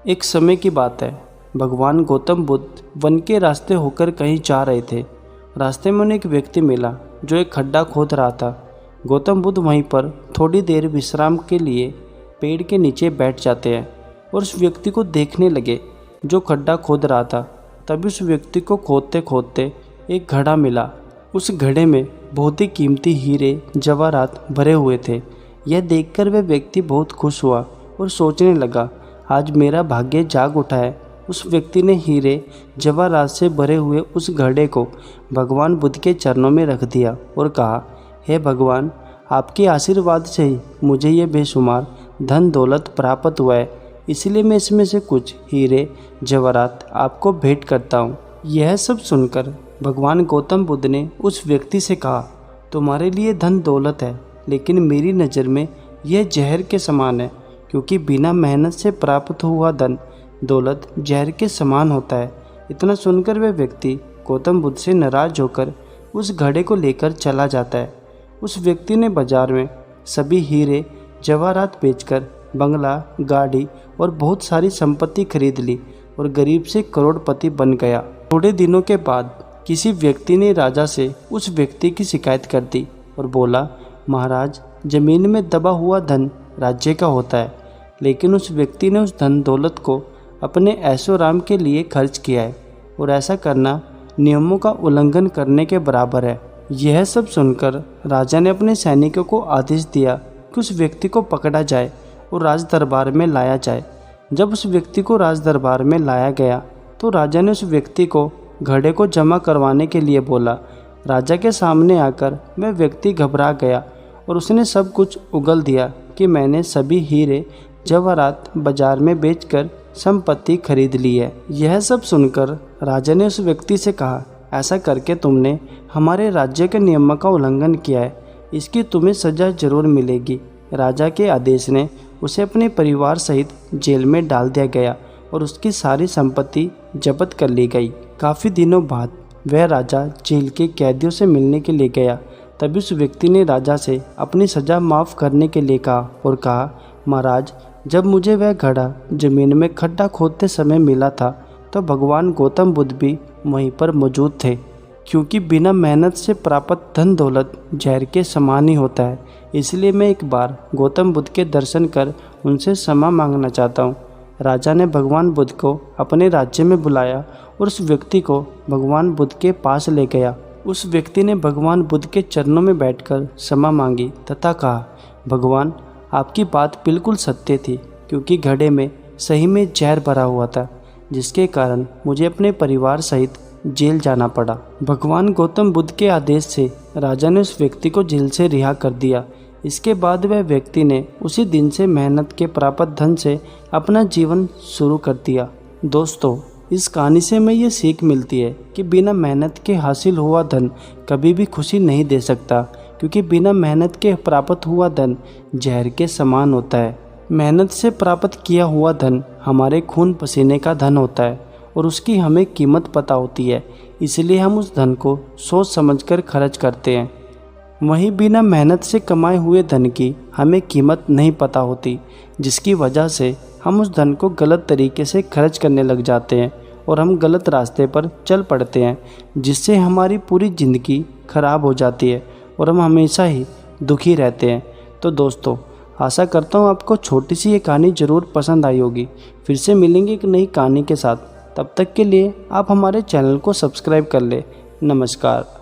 एक समय की बात है। भगवान गौतम बुद्ध वन के रास्ते होकर कहीं जा रहे थे। रास्ते में उन्हें एक व्यक्ति मिला जो एक खड्डा खोद रहा था। गौतम बुद्ध वहीं पर थोड़ी देर विश्राम के लिए पेड़ के नीचे बैठ जाते हैं और उस व्यक्ति को देखने लगे जो खड्डा खोद रहा था। तभी उस व्यक्ति को खोदते खोदते एक घड़ा मिला। उस घड़े में बहुत ही कीमती हीरे जवाहरात भरे हुए थे। यह देखकर वह व्यक्ति बहुत खुश हुआ और सोचने लगा, आज मेरा भाग्य जाग उठा है। उस व्यक्ति ने हीरे जवाहरात से भरे हुए उस घड़े को भगवान बुद्ध के चरणों में रख दिया और कहा, हे भगवान, आपके आशीर्वाद से ही मुझे ये बेशुमार धन दौलत प्राप्त हुआ है, इसलिए मैं इसमें से कुछ हीरे जवाहरात आपको भेंट करता हूँ। यह सब सुनकर भगवान गौतम बुद्ध ने उस व्यक्ति से कहा, तुम्हारे लिए धन दौलत है, लेकिन मेरी नज़र में यह जहर के समान है, क्योंकि बिना मेहनत से प्राप्त हुआ धन दौलत जहर के समान होता है। इतना सुनकर वह व्यक्ति गौतम बुद्ध से नाराज होकर उस घड़े को लेकर चला जाता है। उस व्यक्ति ने बाजार में सभी हीरे जवाहरात बेचकर बंगला, गाड़ी और बहुत सारी संपत्ति खरीद ली और गरीब से करोड़पति बन गया। थोड़े दिनों के बाद किसी व्यक्ति ने राजा से उस व्यक्ति की शिकायत कर दी और बोला, महाराज, जमीन में दबा हुआ धन राज्य का होता है, लेकिन उस व्यक्ति ने उस धन दौलत को अपने ऐशोआराम के लिए खर्च किया है और ऐसा करना नियमों का उल्लंघन करने के बराबर है। यह सब सुनकर राजा ने अपने सैनिकों को आदेश दिया कि उस व्यक्ति को पकड़ा जाए और राज दरबार में लाया जाए। जब उस व्यक्ति को राज दरबार में लाया गया तो राजा ने उस व्यक्ति को घड़े को जमा करवाने के लिए बोला। राजा के सामने आकर वह व्यक्ति घबरा गया और उसने सब कुछ उगल दिया कि मैंने सभी हीरे जवाहरात बाजार में बेचकर संपत्ति खरीद ली है। यह सब सुनकर राजा ने उस व्यक्ति से कहा, ऐसा करके तुमने हमारे राज्य के नियमों का उल्लंघन किया है, इसकी तुम्हें सजा जरूर मिलेगी। राजा के आदेश ने उसे अपने परिवार सहित जेल में डाल दिया गया और उसकी सारी संपत्ति जब्त कर ली गई। काफ़ी दिनों बाद वह राजा जेल के कैदियों से मिलने के लिए गया। तभी उस व्यक्ति ने राजा से अपनी सज़ा माफ़ करने के लिए कहा और कहा, महाराज, जब मुझे वह घड़ा जमीन में खड्डा खोदते समय मिला था तो भगवान गौतम बुद्ध भी वहीं पर मौजूद थे, क्योंकि बिना मेहनत से प्राप्त धन दौलत जहर के समान ही होता है। इसलिए मैं एक बार गौतम बुद्ध के दर्शन कर उनसे क्षमा मांगना चाहता हूँ। राजा ने भगवान बुद्ध को अपने राज्य में बुलाया और उस व्यक्ति को भगवान बुद्ध के पास ले गया। उस व्यक्ति ने भगवान बुद्ध के चरणों में बैठकर क्षमा मांगी तथा कहा, भगवान, आपकी बात बिल्कुल सत्य थी, क्योंकि घड़े में सही में जहर भरा हुआ था, जिसके कारण मुझे अपने परिवार सहित जेल जाना पड़ा। भगवान गौतम बुद्ध के आदेश से राजा ने उस व्यक्ति को जेल से रिहा कर दिया। इसके बाद वह व्यक्ति ने उसी दिन से मेहनत के प्राप्त धन से अपना जीवन शुरू कर दिया। दोस्तों, इस कहानी से हमें ये सीख मिलती है कि बिना मेहनत के हासिल हुआ धन कभी भी खुशी नहीं दे सकता, क्योंकि बिना मेहनत के प्राप्त हुआ धन जहर के समान होता है। मेहनत से प्राप्त किया हुआ धन हमारे खून पसीने का धन होता है और उसकी हमें कीमत पता होती है, इसलिए हम उस धन को सोच समझकर खर्च करते हैं। वहीं बिना मेहनत से कमाए हुए धन की हमें कीमत नहीं पता होती, जिसकी वजह से हम उस धन को गलत तरीके से खर्च करने लग जाते हैं और हम गलत रास्ते पर चल पड़ते हैं, जिससे हमारी पूरी ज़िंदगी खराब हो जाती है और हम हमेशा ही दुखी रहते हैं। तो दोस्तों, आशा करता हूँ आपको छोटी सी ये कहानी ज़रूर पसंद आई होगी। फिर से मिलेंगे एक नई कहानी के साथ। तब तक के लिए आप हमारे चैनल को सब्सक्राइब कर लें। नमस्कार।